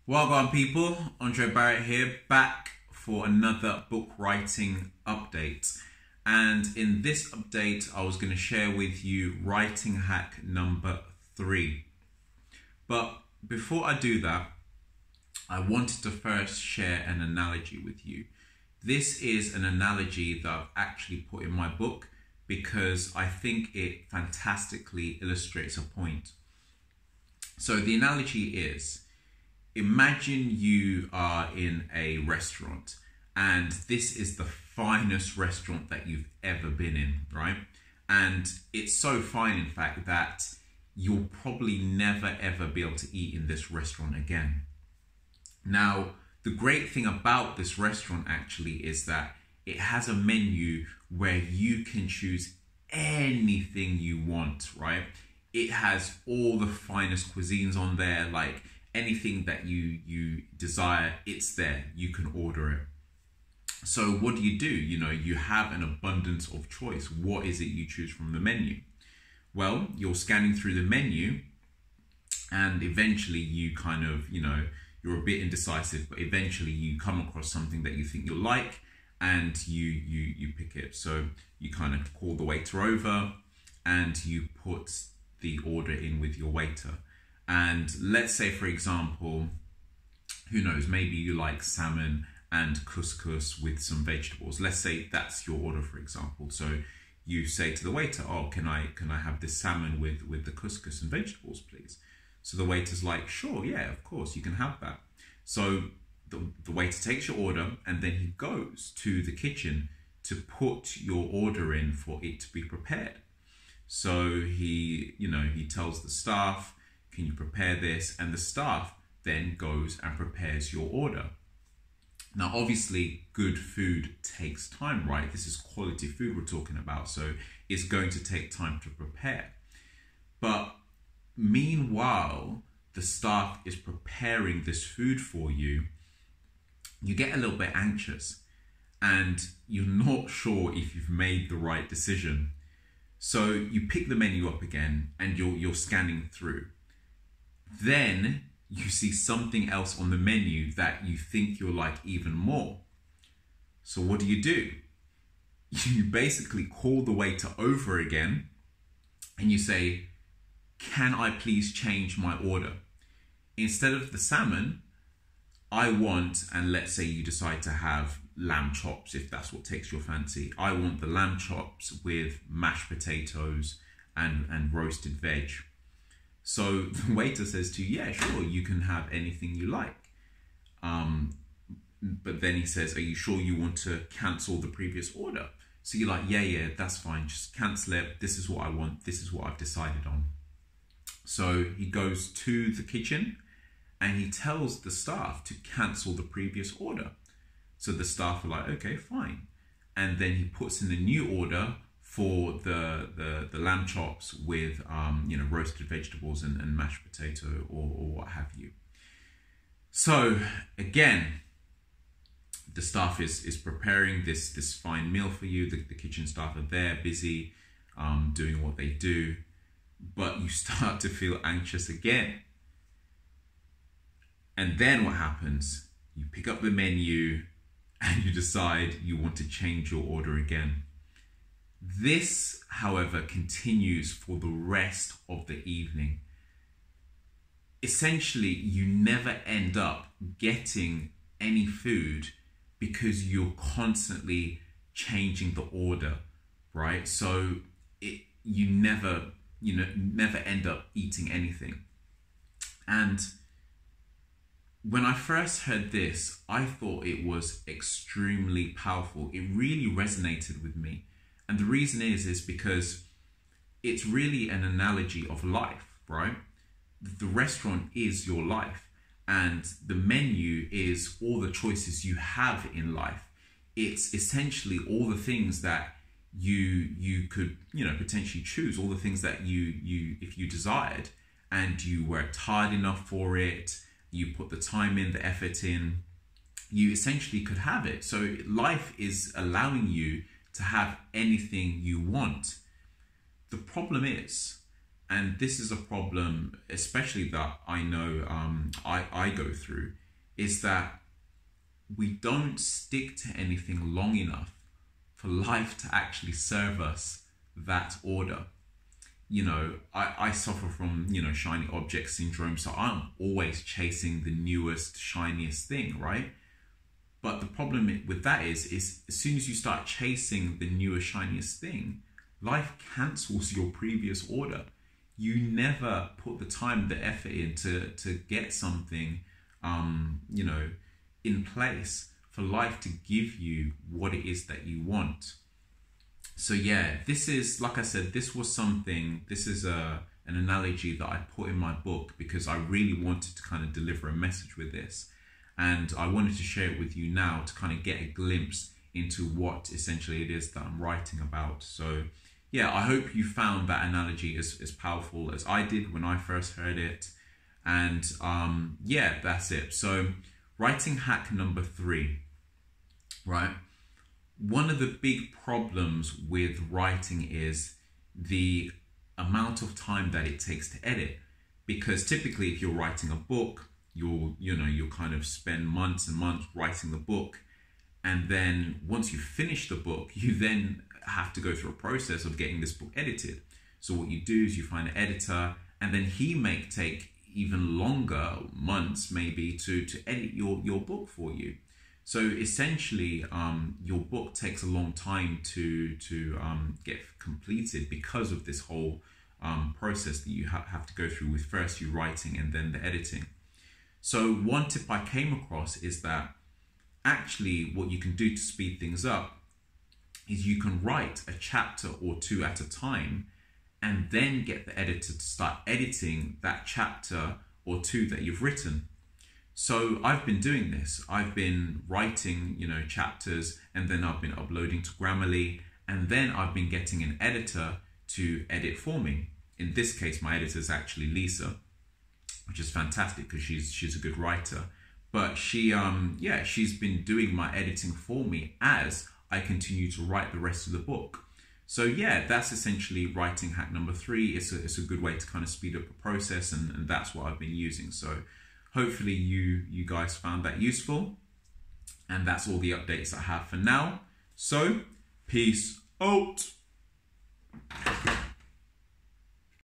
Well done, people. Andre Barrett here, back for another book writing update. And in this update, I was going to share with you writing hack number 3. But before I do that, I wanted to first share an analogy with you. This is an analogy that I've actually put in my book because I think it fantastically illustrates a point. So the analogy is, imagine you are in a restaurant and this is the finest restaurant that you've ever been in, right? And it's so fine, in fact, that you'll probably never ever be able to eat in this restaurant again. Now, the great thing about this restaurant actually is that it has a menu where you can choose anything you want, right? It has all the finest cuisines on there, like anything that you desire, it's there. You can order it. So what do? You have an abundance of choice. What is it you choose from the menu? Well, you're scanning through the menu and eventually you kind of, you're a bit indecisive, but eventually you come across something that you think you'll like and you pick it. So you kind of call the waiter over and you put the order in with your waiter. And let's say, for example, who knows, maybe you like salmon and couscous with some vegetables. Let's say that's your order, for example. So you say to the waiter, oh, can I have this salmon with the couscous and vegetables, please? So the waiter's like, sure, yeah, of course, you can have that. So the waiter takes your order and then he goes to the kitchen to put your order in for it to be prepared. So he tells the staff, can you prepare this? And the staff then goes and prepares your order. Now, obviously, good food takes time, right? This is quality food we're talking about, so it's going to take time to prepare. But meanwhile, the staff is preparing this food for you, you get a little bit anxious and you're not sure if you've made the right decision. So you pick the menu up again and you're scanning through. Then you see something else on the menu that you think you'll like even more. So what do? You basically call the waiter over again and you say, can I please change my order? Instead of the salmon, I want, and let's say you decide to have lamb chops, if that's what takes your fancy. I want the lamb chops with mashed potatoes and roasted veg. So the waiter says to you, yeah, sure, you can have anything you like. But then he says, are you sure you want to cancel the previous order? So you're like, yeah, that's fine. Just cancel it. This is what I want. This is what I've decided on. So he goes to the kitchen and he tells the staff to cancel the previous order. So the staff are like, okay, fine. And then he puts in the new order for the lamb chops with roasted vegetables and mashed potato or what have you. So again, the staff is preparing this fine meal for you. The kitchen staff are there, busy doing what they do, but you start to feel anxious again. And then what happens? You pick up the menu and you decide you want to change your order again. This, however, continues for the rest of the evening. Essentially, you never end up getting any food because you're constantly changing the order, right? So you never end up eating anything. And when I first heard this, I thought it was extremely powerful. It really resonated with me. And the reason is because it's really an analogy of life, right? The restaurant is your life and the menu is all the choices you have in life. It's essentially all the things that you could, potentially choose, all the things that you if you desired and you worked hard enough for it, you put the time in, the effort in, you essentially could have it. So life is allowing you to have anything you want. The problem is and this is a problem, especially that I know I go through, is that we don't stick to anything long enough for life to actually serve us that order. You know, I suffer from, you know, shiny object syndrome, so I'm always chasing the newest, shiniest thing, right? But the problem with that is as soon as you start chasing the newest, shiniest thing, life cancels your previous order. You never put the time, the effort in to get something, you know, in place for life to give you what it is that you want. So yeah, this is, like I said, this is an analogy that I put in my book because I really wanted to kind of deliver a message with this. And I wanted to share it with you now to kind of get a glimpse into what essentially it is that I'm writing about. So yeah, I hope you found that analogy as powerful as I did when I first heard it. And yeah, that's it. So writing hack number 3, right? One of the big problems with writing is the amount of time that it takes to edit. Because typically if you're writing a book, you'll kind of spend months and months writing the book. And then once you finish the book, you then have to go through a process of getting this book edited. So what you do is you find an editor, and then he may take even longer, months maybe, to edit your book for you. So essentially, your book takes a long time to get completed because of this whole process that you have to go through with first you writing and then the editing. So one tip I came across is that actually what you can do to speed things up is you can write a chapter or 2 at a time and then get the editor to start editing that chapter or 2 that you've written. So I've been doing this. I've been writing, you know, chapters, and then I've been uploading to Grammarly, and then I've been getting an editor to edit for me. In this case, my editor is actually Lisa, which is fantastic because she's a good writer. But she's been doing my editing for me as I continue to write the rest of the book. So yeah, that's essentially writing hack number 3. It's a good way to kind of speed up the process, and that's what I've been using. So hopefully you guys found that useful. And that's all the updates I have for now. So peace out.